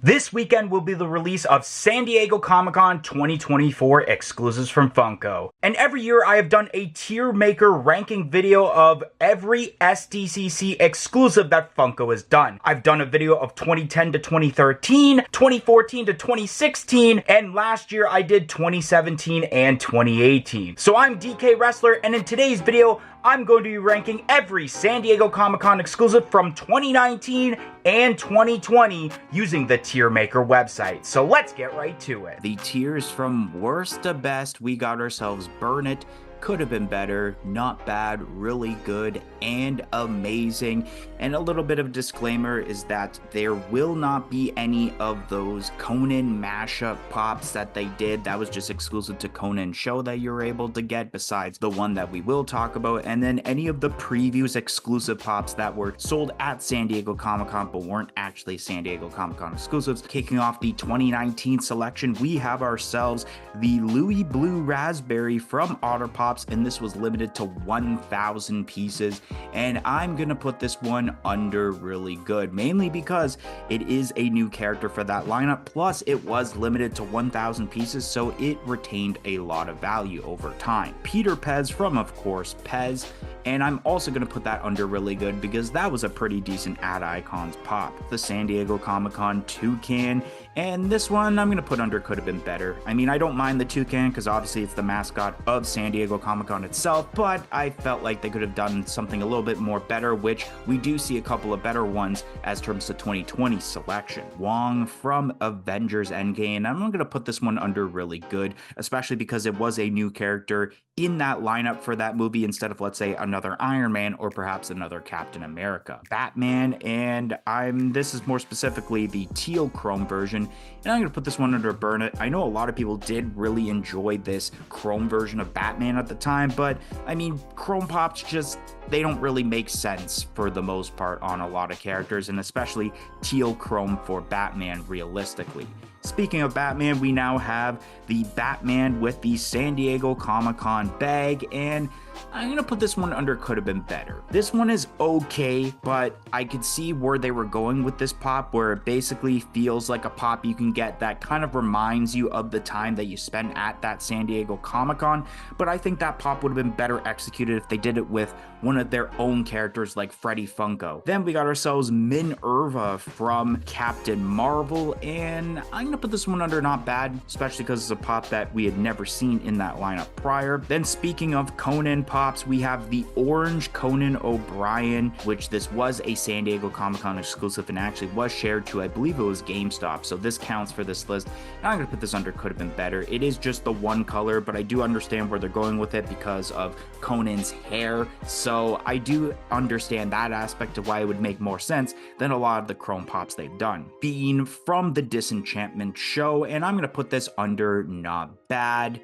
This weekend will be the release of San Diego Comic-Con 2024 exclusives from Funko. And every year I have done a Tiermaker ranking video of every SDCC exclusive that Funko has done. I've done a video of 2010 to 2013, 2014 to 2016, and last year I did 2017 and 2018. So I'm DK Wrestler, and in today's video, I'm going to be ranking every San Diego Comic-Con exclusive from 2019 and 2020 using the Tiermaker website. So let's get right to it. The tiers from worst to best, we got ourselves Burn It, Could Have Been Better, Not Bad, Really Good, and Amazing. And a little bit of disclaimer is that there will not be any of those Conan mashup pops that they did. That was just exclusive to Conan show that you're able to get, besides the one that we will talk about. And then any of the previews exclusive pops that were sold at San Diego Comic-Con but weren't actually San Diego Comic-Con exclusives. Kicking off the 2019 selection, we have ourselves the Louis Blue Raspberry from Otter Pops, and this was limited to 1,000 pieces. And I'm gonna put this one under really good, mainly because it is a new character for that lineup, plus it was limited to 1,000 pieces, so it retained a lot of value over time. Peter Pez from, of course, Pez, and I'm also going to put that under really good because that was a pretty decent Ad Icons pop. The San Diego Comic-Con Toucan, and this one I'm going to put under Could Have Been Better. I mean, I don't mind the Toucan because obviously it's the mascot of San Diego Comic-Con itself, but I felt like they could have done something a little bit more better, which we do see a couple of better ones as terms to 2020 selection. Wong from Avengers Endgame, I'm going to put this one under really good, especially because it was a new character in that lineup for that movie instead of, let's say, another Iron Man or perhaps another Captain America. Batman, and this is more specifically the teal chrome version, and I'm going to put this one under Burn It. I know a lot of people did really enjoy this chrome version of Batman at the time, but I mean, chrome pops just, they don't really make sense for the most part on a lot of characters, and especially teal chrome for Batman realistically. Speaking of Batman, we now have the Batman with the San Diego Comic-Con bag, and I'm going to put this one under Could Have Been Better. This one is okay, but I could see where they were going with this pop, where it basically feels like a pop you can get that kind of reminds you of the time that you spent at that San Diego Comic-Con, but I think that pop would have been better executed if they did it with one of their own characters like Freddy Funko. Then we got ourselves Minerva from Captain Marvel, and I'm going to put this one under Not Bad, especially because it's a pop that we had never seen in that lineup prior. Then speaking of Conan pops, we have the orange Conan O'Brien, which this was a San Diego Comic-Con exclusive and actually was shared to, I believe it was GameStop, so this counts for this list. And I'm going to put this under Could Have Been Better. It is just the one color, but I do understand where they're going with it because of Conan's hair, so I do understand that aspect of why it would make more sense than a lot of the chrome pops they've done. Being from the Disenchantment show, and I'm going to put this under Not Bad.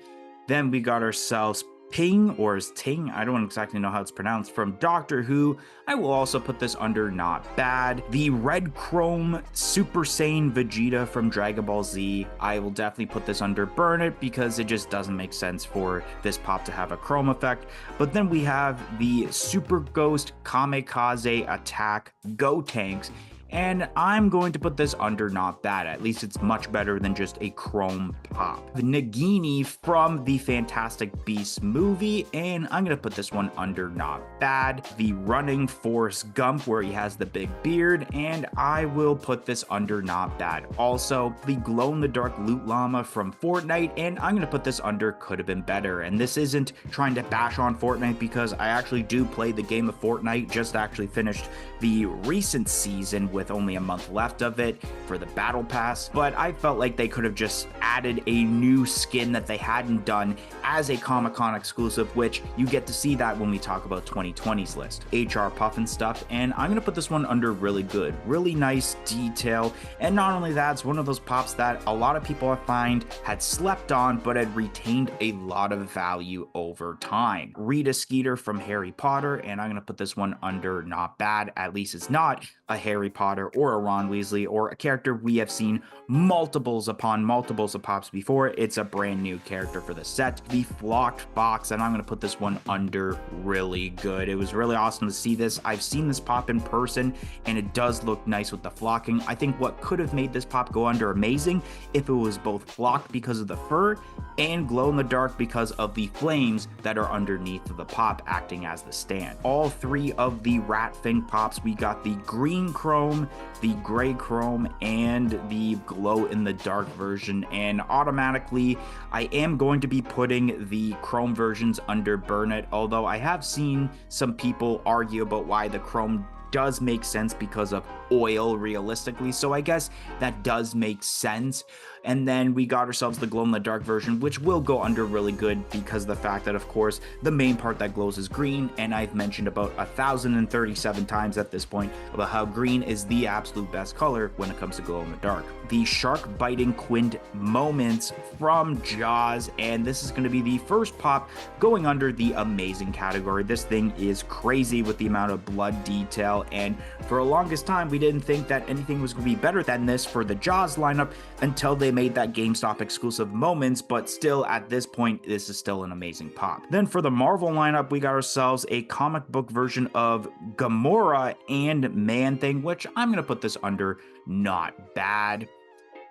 Then we got ourselves Ping, or is Ting, I don't exactly know how it's pronounced, from Doctor Who. I will also put this under Not Bad. The red chrome Super Saiyan Vegeta from Dragon Ball Z, I will definitely put this under Burn It because it just doesn't make sense for this pop to have a chrome effect. But then we have the Super Ghost Kamikaze Attack Go Tanks, and I'm going to put this under Not Bad. At least it's much better than just a chrome pop. The Nagini from the Fantastic Beasts movie, and I'm going to put this one under Not Bad. The Running Forrest Gump, where he has the big beard, and I will put this under Not Bad. Also, the glow-in-the-dark Loot Llama from Fortnite, and I'm going to put this under Could Have Been Better. And this isn't trying to bash on Fortnite because I actually do play the game of Fortnite, just actually finished the recent season with only a month left of it for the battle pass, but I felt like they could have just added a new skin that they hadn't done as a Comic-Con exclusive, which you get to see that when we talk about 2020's list. HR Puffin stuff, and I'm going to put this one under really good. Really nice detail, and not only that, it's one of those pops that a lot of people I find had slept on but had retained a lot of value over time. Rita Skeeter from Harry Potter, and I'm going to put this one under Not Bad. At least it's not a Harry Potter Potter or a Ron Weasley or a character we have seen multiples upon multiples of pops before. It's a brand new character for the set. The flocked box, and I'm going to put this one under really good. It was really awesome to see this. I've seen this pop in person, and it does look nice with the flocking. I think what could have made this pop go under amazing if it was both flocked because of the fur and glow in the dark because of the flames that are underneath the pop acting as the stand. All three of the rat fang pops, we got the green chrome, the gray chrome, and the glow in the dark version, and automatically I am going to be putting the chrome versions under burn it, although I have seen some people argue about why the chrome does make sense because of oil realistically, so I guess that does make sense. And then we got ourselves the glow in the dark version, which will go under really good because of the fact that, of course, the main part that glows is green, and I've mentioned about 1,037 times at this point about how green is the absolute best color when it comes to glow in the dark. The shark biting Quint moments from Jaws, and this is going to be the first pop going under the amazing category. This thing is crazy with the amount of blood detail, and for the longest time we didn't think that anything was going to be better than this for the Jaws lineup until they made that GameStop exclusive moments, but still at this point this is still an amazing pop. Then for the Marvel lineup, we got ourselves a comic book version of Gamora and Man-Thing, which I'm going to put this under not bad.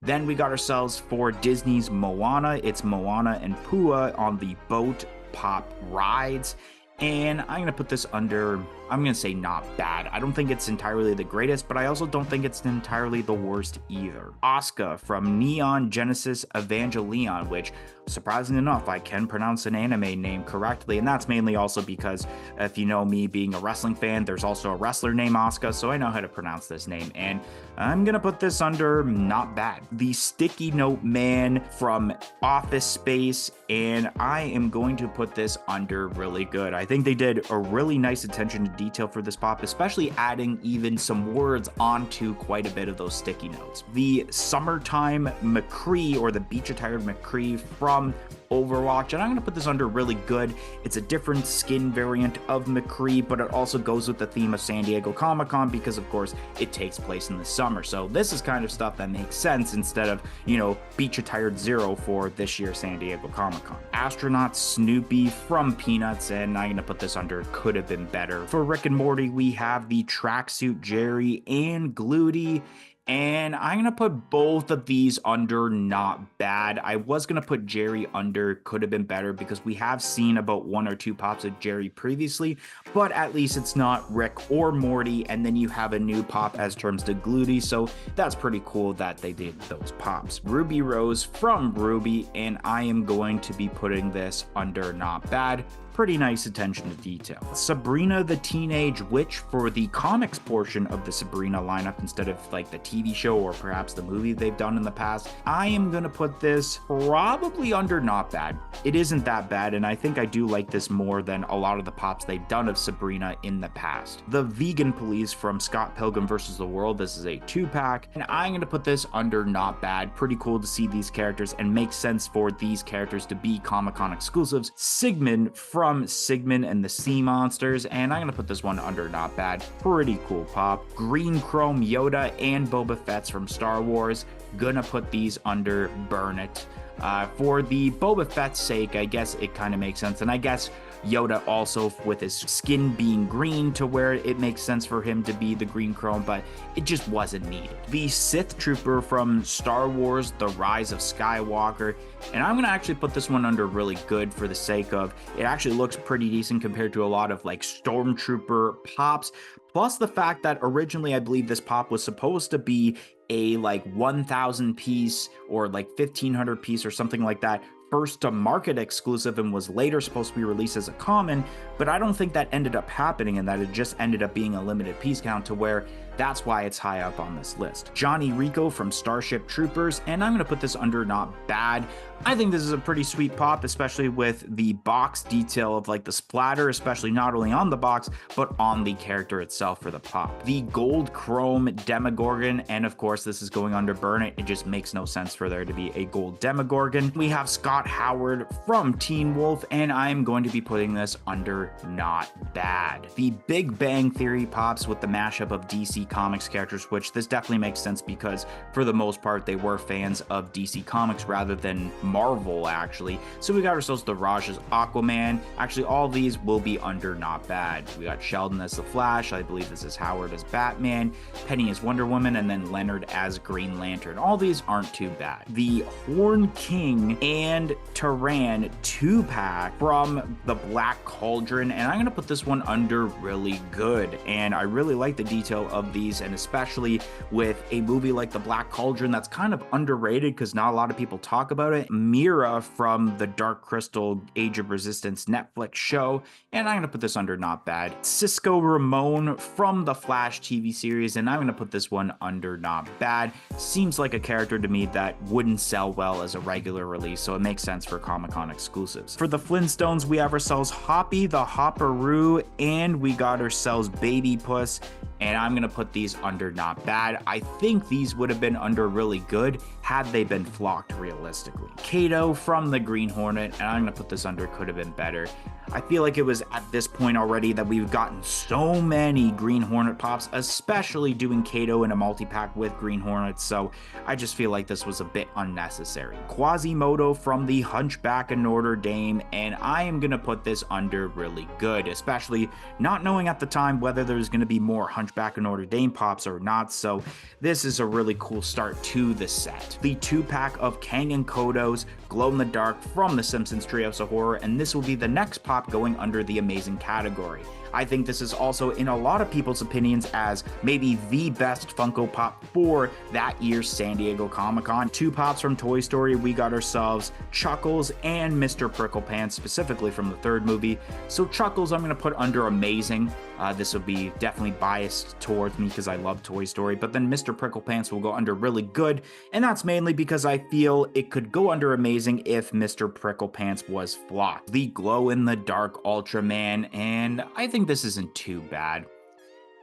Then we got ourselves for Disney's Moana, it's Moana and Pua on the boat pop rides, and I'm going to put this under, I'm going to say not bad. I don't think it's entirely the greatest, but I also don't think it's entirely the worst either. Asuka from Neon Genesis Evangelion, which surprisingly enough, I can pronounce an anime name correctly, and that's mainly also because if you know me being a wrestling fan, there's also a wrestler named Asuka, so I know how to pronounce this name, and I'm gonna put this under not bad. The Sticky Note Man from Office Space, and I am going to put this under really good. I think they did a really nice attention to detail for this pop, especially adding even some words onto quite a bit of those sticky notes. The Summertime McCree, or the Beach Attired McCree from Overwatch, and I'm going to put this under really good. It's a different skin variant of McCree, but it also goes with the theme of San Diego Comic-Con because, of course, it takes place in the summer. So this is kind of stuff that makes sense instead of, you know, Beach Attired Zero for this year's San Diego Comic-Con. Astronaut Snoopy from Peanuts, and I'm going to put this under could have been better. For Rick and Morty, we have the Tracksuit Jerry and Gluty, and I'm going to put both of these under not bad. I was going to put Jerry under could have been better because we have seen about 1 or 2 pops of Jerry previously, but at least it's not Rick or Morty, and then you have a new pop as terms to Gluty, so that's pretty cool that they did those pops. Ruby Rose from Ruby, and I am going to be putting this under not bad. Pretty nice attention to detail. Sabrina the Teenage Witch for the comics portion of the Sabrina lineup instead of like the TV show or perhaps the movie they've done in the past. I am gonna put this probably under not bad. It isn't that bad, and I think I do like this more than a lot of the pops they've done of Sabrina in the past. The Vegan Police from Scott Pilgrim vs. the World. This is a 2-pack, and I'm gonna put this under not bad. Pretty cool to see these characters and makes sense for these characters to be Comic-Con exclusives. Sigmund from Sigmund and the Sea Monsters, and I'm gonna put this one under not bad. Pretty cool pop. Green Chrome Yoda and Boba Fett's from Star Wars. Gonna put these under burn it. For the Boba Fett's sake, I guess it kind of makes sense, and I guess Yoda also with his skin being green to where it makes sense for him to be the green chrome, but it just wasn't needed. The Sith Trooper from Star Wars The Rise of Skywalker, and I'm gonna actually put this one under really good for the sake of it actually looks pretty decent compared to a lot of like Stormtrooper pops, plus the fact that originally I believe this pop was supposed to be a like 1,000 piece or like 1,500 piece or something like that first to market exclusive and was later supposed to be released as a common, but I don't think that ended up happening, and that it just ended up being a limited piece count to where that's why it's high up on this list. Johnny Rico from Starship Troopers, and I'm going to put this under not bad. I think this is a pretty sweet pop, especially with the box detail of like the splatter, especially not only on the box, but on the character itself for the pop. The Gold Chrome Demogorgon, and of course this is going under burn it. It just makes no sense for there to be a gold Demogorgon. We have Scott Howard from Teen Wolf, and I'm going to be putting this under not bad. The Big Bang Theory pops with the mashup of DC DC Comics characters, which this definitely makes sense because for the most part they were fans of DC Comics rather than Marvel actually. So we got ourselves the Raj as Aquaman. Actually, all these will be under not bad. We got Sheldon as the Flash, I believe this is Howard as Batman, Penny as Wonder Woman, and then Leonard as Green Lantern. All these aren't too bad. The Horn King and Turan 2-pack from the Black Cauldron, and I'm gonna put this one under really good. And I really like the detail of these, and especially with a movie like the Black Cauldron that's kind of underrated because not a lot of people talk about it. Mira from the Dark Crystal Age of Resistance Netflix show, and I'm gonna put this under not bad. Cisco Ramon from the Flash TV series, and I'm gonna put this one under not bad. Seems like a character to me that wouldn't sell well as a regular release, so it makes sense for Comic-Con exclusives. For the Flintstones, we have ourselves Hoppy the Hopperoo, and we got ourselves Baby Puss, and I'm gonna put these under not bad. I think these would have been under really good had they been flocked realistically. Kato from the Green Hornet, and I'm gonna put this under could have been better. I feel like it was at this point already that we've gotten so many Green Hornet pops, especially doing Kato in a multi-pack with Green Hornets, so I just feel like this was a bit unnecessary. Quasimodo from the Hunchback of Notre Dame, and I am gonna put this under really good, especially not knowing at the time whether there's gonna be more Hunchback of Notre Dame pops or not, so this is a really cool start to the set. The 2-pack of Kang and Kodo's Glow in the Dark from the Simpsons Treehouse of Horror, and this will be the next pop going under the amazing category. I think this is also, in a lot of people's opinions, as maybe the best Funko Pop for that year's San Diego Comic-Con. 2 pops from Toy Story. We got ourselves Chuckles and Mr. Pricklepants, specifically from the 3rd movie. So Chuckles I'm going to put under amazing. This will be definitely biased towards me because I love Toy Story, but then Mr. Pricklepants will go under really good, and that's mainly because I feel it could go under amazing if Mr. Pricklepants was flocked. The Glow in the Dark Ultraman, and I think this isn't too bad.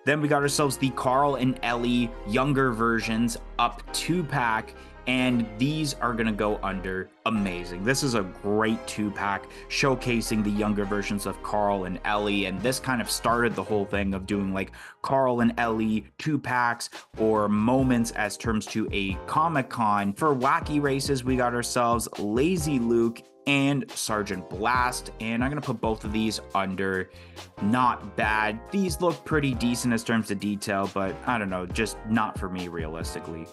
Then we got ourselves the Carl and Ellie younger versions up 2-pack, and these are gonna go under amazing. This is a great 2-pack showcasing the younger versions of Carl and Ellie, and this kind of started the whole thing of doing like Carl and Ellie 2-packs or moments as terms to a Comic-Con. For wacky races, we got ourselves Lazy Luke and Sergeant Blast, and I'm gonna put both of these under not bad. These look pretty decent as terms of detail, but I don't know, just not for me realistically.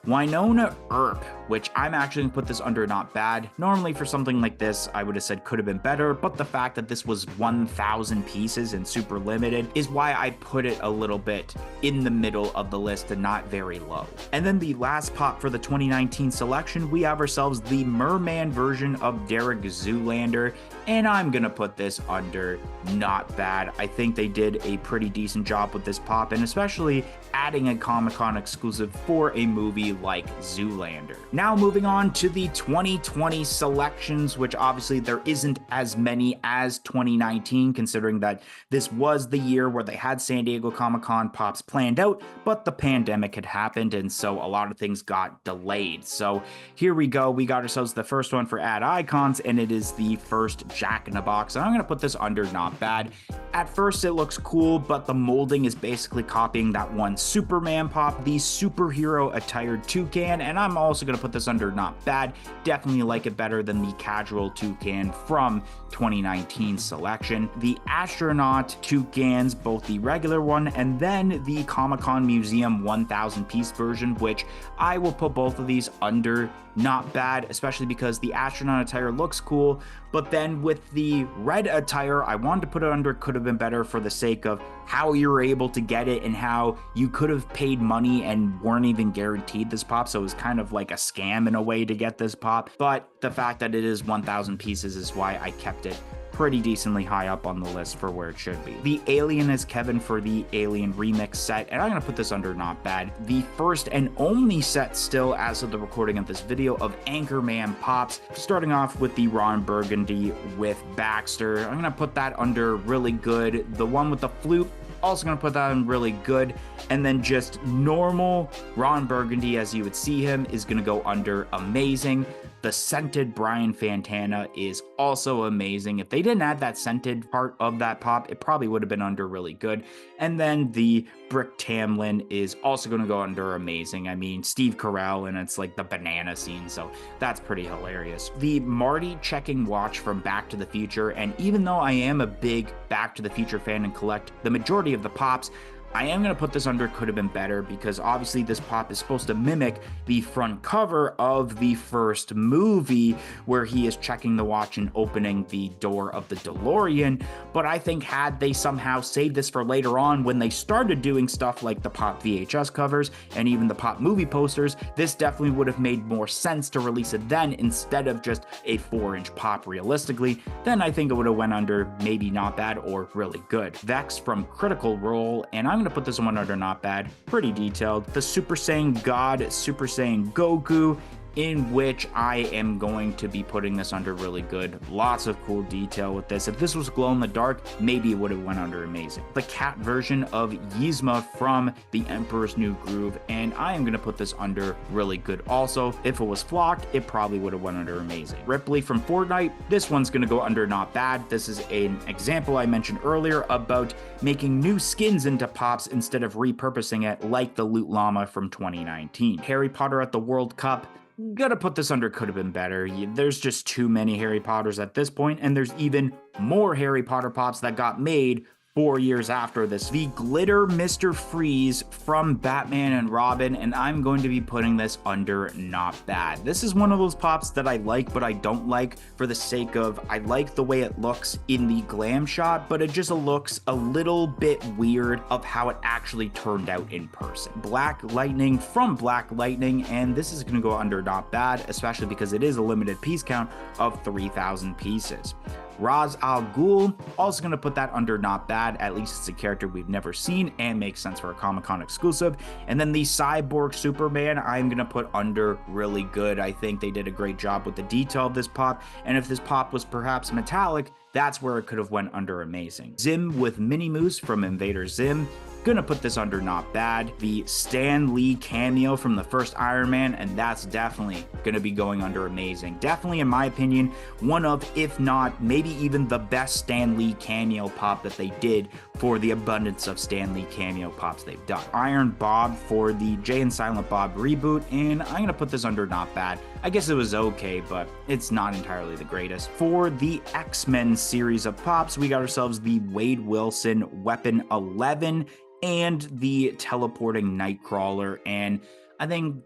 Winona Earp, which I'm actually going to put this under not bad. Normally for something like this, I would have said could have been better, but the fact that this was 1,000 pieces and super limited is why I put it a little bit in the middle of the list and not very low. And then the last pop for the 2019 selection, we have ourselves the Merman version of Derek Zoolander, and I'm going to put this under not bad. I think they did a pretty decent job with this pop, and especially adding a Comic-Con exclusive for a movie like Zoolander. Now moving on to the 2020 selections, which obviously there isn't as many as 2019, considering that this was the year where they had San Diego Comic-Con pops planned out, but the pandemic had happened, and so a lot of things got delayed. So here we go. We got ourselves the first one for Add Icons, and it is the first Jack in the Box, and I'm going to put this under not bad. At first it looks cool, but the molding is basically copying that one Superman pop, the superhero attired toucan, and I'm also going to put this under not bad. Definitely like it better than the casual toucan from 2019 selection. The astronaut toucans, both the regular one and then the Comic-Con Museum 1,000 piece version, which I will put both of these under not bad, especially because the astronaut attire looks cool, but then with the red attire, I wanted to put it under could have been better for the sake of how you were able to get it and how you could have paid money and weren't even guaranteed this pop, so it was kind of like a scam in a way to get this pop. But the fact that it is 1,000 pieces is why I kept it pretty decently high up on the list for where it should be. The Alien is Kevin for the Alien Remix set, and I'm gonna put this under not bad. The first and only set still as of the recording of this video of Anchorman pops, starting off with the Ron Burgundy with Baxter. I'm gonna put that under really good. The one with the flute, also going to put that on really good. And then just normal Ron Burgundy, as you would see him, is going to go under amazing. The scented Brian Fantana is also amazing. If they didn't add that scented part of that pop, it probably would have been under really good. And then the Brick Tamlin is also going to go under amazing. I mean, Steve Carell, and it's like the banana scene, so that's pretty hilarious. The Marty checking watch from Back to the Future, and even though I am a big Back to the Future fan and collect the majority of the pops, I am going to put this under could have been better, because obviously this pop is supposed to mimic the front cover of the first movie where he is checking the watch and opening the door of the DeLorean. But I think had they somehow saved this for later on when they started doing stuff like the pop VHS covers and even the pop movie posters, this definitely would have made more sense to release it then instead of just a 4-inch pop realistically. Then I think it would have went under maybe not bad or really good. Vex from Critical Role, and I'm going to put this one under not bad, pretty detailed. The Super Saiyan God, Super Saiyan Goku, in which I am going to be putting this under really good. Lots of cool detail with this. If this was glow in the dark, maybe it would have went under amazing. The cat version of Yzma from The Emperor's New Groove, and I am going to put this under really good also. If it was flocked, it probably would have went under amazing. Ripley from Fortnite, this one's going to go under not bad. This is an example I mentioned earlier about making new skins into pops instead of repurposing it, like the Loot Llama from 2019. Harry Potter at the World Cup, gotta put this under could have been better. There's just too many Harry Potters at this point, and there's even more Harry Potter pops that got made 4 years after this. The Glitter Mr. Freeze from Batman and Robin, and I'm going to be putting this under not bad. This is one of those pops that I like, but I don't like for the sake of, I like the way it looks in the glam shot, but it just looks a little bit weird of how it actually turned out in person. Black Lightning from Black Lightning, and this is going to go under not bad, especially because it is a limited piece count of 3,000 pieces. Ra's al Ghul, also going to put that under not bad, at least it's a character we've never seen and makes sense for a Comic-Con exclusive. And then the Cyborg Superman, I'm going to put under really good. I think they did a great job with the detail of this pop, and if this pop was perhaps metallic, that's where it could have went under amazing. Zim with Mini Moose from Invader Zim, gonna put this under not bad. The Stan Lee cameo from the first Iron Man, and that's definitely gonna be going under amazing. Definitely, in my opinion, one of, if not maybe even the best Stan Lee cameo pop that they did for the abundance of Stan Lee cameo pops they've done. Iron Bob for the Jay and Silent Bob reboot, and I'm gonna put this under not bad. I guess it was okay, but it's not entirely the greatest. For the X-Men series of pops, we got ourselves the Wade Wilson Weapon 11 and the Teleporting Nightcrawler, and I think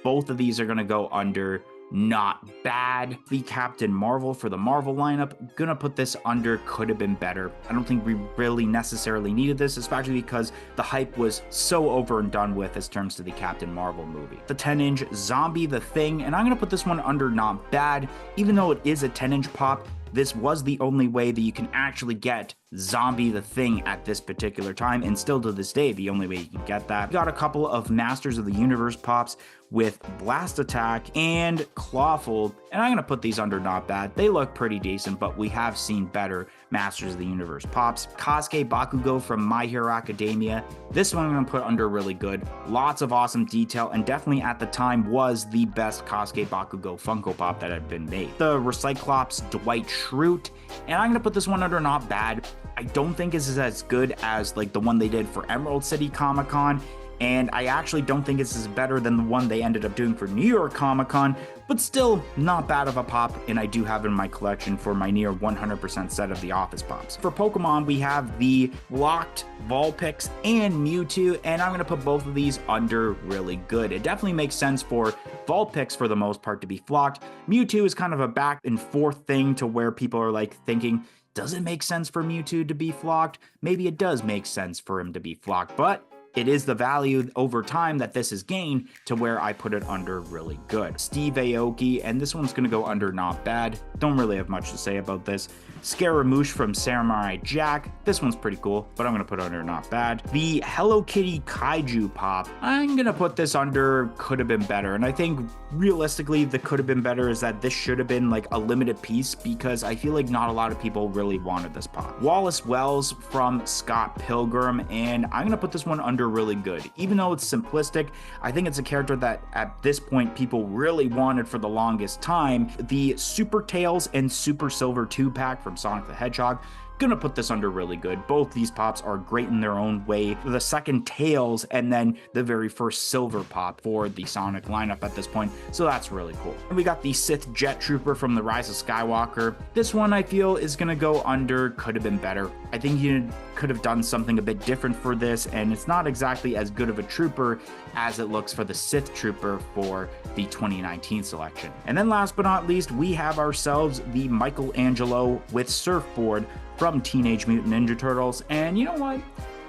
both of these are going to go under not bad. The Captain Marvel for the Marvel lineup, gonna put this under could have been better. I don't think we really necessarily needed this, especially because the hype was so over and done with as terms to the Captain Marvel movie. The 10-inch Zombie the Thing, and I'm gonna put this one under not bad. Even though it is a 10-inch pop, this was the only way that you can actually get Zombie the Thing at this particular time, and still to this day, the only way you can get that. We got a couple of Masters of the Universe pops with Blast Attack and Clawful, and I'm going to put these under not bad. They look pretty decent, but we have seen better Masters of the Universe pops. Kasuke Bakugo from My Hero Academia, this one I'm going to put under really good. Lots of awesome detail, and definitely at the time was the best Kasuke Bakugo Funko Pop that had been made. The Recyclops Dwight Schrute, and I'm going to put this one under not bad. I don't think this is as good as like the one they did for Emerald City Comic Con, and I actually don't think this is better than the one they ended up doing for New York Comic Con, but still not bad of a pop, and I do have it in my collection for my near 100% set of the Office Pops. For Pokemon, we have the Locked Vulpix and Mewtwo, and I'm going to put both of these under really good. It definitely makes sense for Vulpix for the most part to be flocked. Mewtwo is kind of a back and forth thing to where people are like thinking, does it make sense for Mewtwo to be flocked? Maybe it does make sense for him to be flocked, but it is the value over time that this has gained to where I put it under really good. Steve Aoki, and this one's gonna go under not bad. Don't really have much to say about this. Scaramouche from Samurai Jack. This one's pretty cool, but I'm gonna put under not bad. The Hello Kitty Kaiju Pop. I'm gonna put this under could have been better. And I think realistically, the could have been better is that this should have been like a limited piece, because I feel like not a lot of people really wanted this pop. Wallace Wells from Scott Pilgrim, and I'm gonna put this one under really good. Even though it's simplistic, I think it's a character that at this point people really wanted for the longest time. The Super Tails and Super Silver 2-pack from Sonic the Hedgehog, gonna put this under really good. Both these pops are great in their own way. The second Tails and then the very first Silver pop for the Sonic lineup at this point, so that's really cool. And we got the Sith Jet Trooper from The Rise of Skywalker. This one I feel is gonna go under could have been better. I think you could have done something a bit different for this, and it's not exactly as good of a trooper as it looks for the Sith Trooper for the 2019 selection. And then last but not least, we have ourselves the Michelangelo with Surfboard from Teenage Mutant Ninja Turtles, and you know what?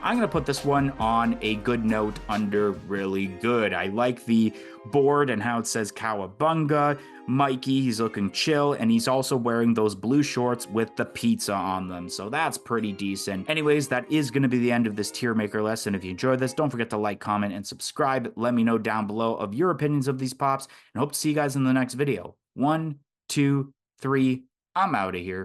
I'm gonna put this one on a good note under really good. I like the board and how it says Cowabunga. Mikey, he's looking chill, and he's also wearing those blue shorts with the pizza on them, so that's pretty decent. Anyways, that is going to be the end of this tier maker list, and if you enjoyed this, don't forget to like, comment, and subscribe. Let me know down below of your opinions of these pops, and hope to see you guys in the next video. 1, 2, 3, I'm out of here.